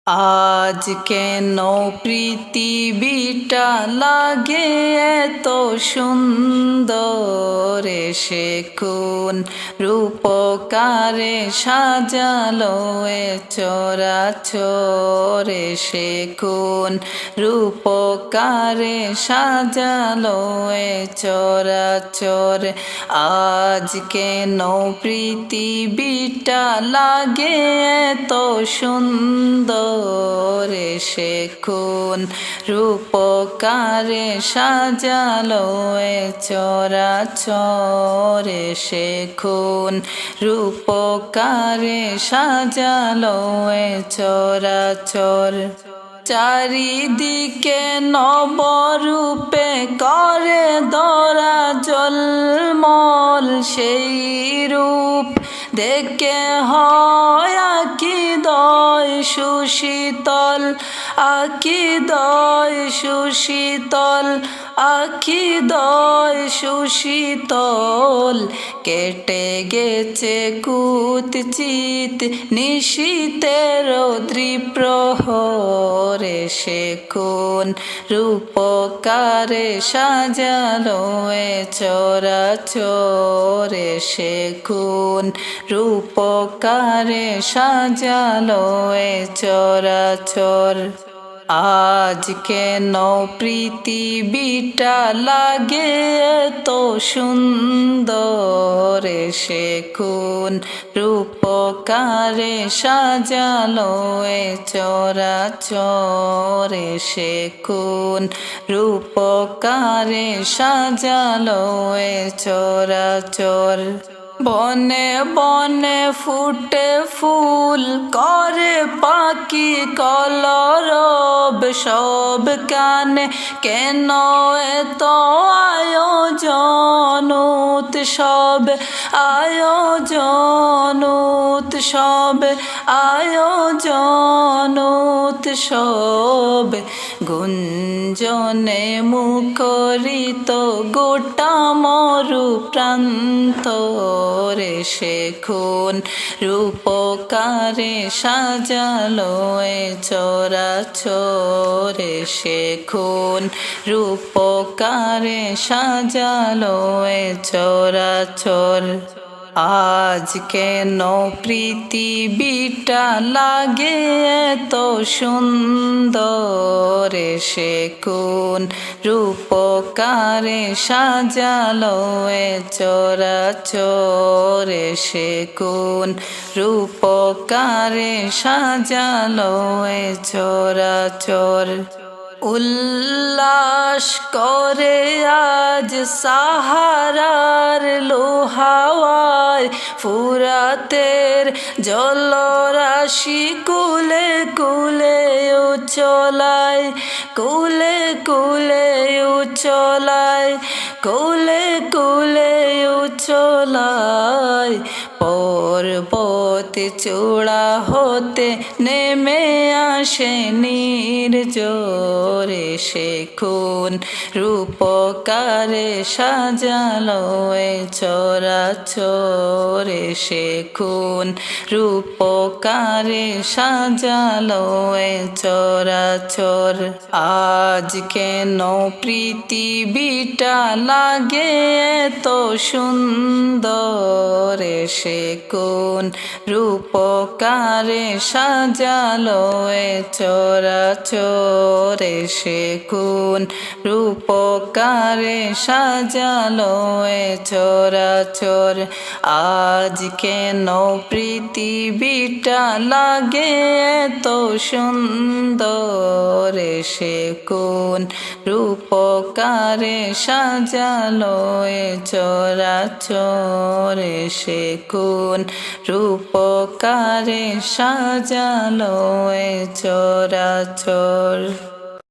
আজ কেন পৃথিবীটা লাগে এত সুন্দর, সে কোন রূপকারে সাজালো এ চরাচর, সে কোন রূপকারে সাজালো এ চরাচর। আজ কেন পৃথিবীটা লাগে এত সুন্দর, সে কোন রূপকারে সাজালো এ চরাচর, সে কোন রূপকারে সাজালো এ চরাচর। চারিদিকে নবরূপে করে ধরা জলমল, সেই রূপ দেখে হয় আকিদয় সুশীতল, আকিদয় সুশীতল, আকিদয় সুশীতল। কেটে গেছে কুৎসিত নিশীথের দ্বিপ্রহর, সে কোন রূপকারে সাজালো এ চরাচর, সে কোন রূপকারে সাজালো এ চরাচর। আজ কেন পৃথিবীটা লাগে এত সুন্দর, সে কোন রূপকারে সাজালো এ চরাচর, সে কোন রূপকারে সাজালো এ চরাচর। বনে বনে ফুটে ফুল করে পাখি কলরব, সব কানে কেন এত আয়োজন উৎসব, আয়োজন উৎসব, আয়োজন উৎসব। গুঞ্জনে মুখরিত গোটা মরু প্রান্ত, সে কোন রূপকারে সাজালো এ চরাচর, সে কোন রূপকারে সাজালো এ চরাচর। আজ কেন পৃথিবীটা লাগে এত সুন্দর, সে কোন রূপকারে সাজালো এ চরাচর, সে কোন রূপকারে সাজালো এ চরাচর। উল্লাস করে আজ সাহারার লোহাওয়ায়, ফুরাতের জলরাশি কুলে কুলে উচলায়, কুলে কুলে উচলায়, কুলে কুলে উচলায়। পর্বত চূড়া হতে নেমে আসে নির্জরে, সে কোন রূপকারে সাজালো এ চরাচর, সে কোন রূপকারে সাজালো এ চরাচর। আজ কেন পৃথিবীটা লাগে এত সুন্দর, সে কোন রূপকারে সাজালো এ চরাচর, সে কোন রূপকারে সাজালো এ চরাচর। আজ কেন পৃথিবীটা লাগে এত সুন্দর, সে কোন রূপকারে সাজালো এ চরাচর, সে কোন রূপকারে সাজালো এ চরাচর।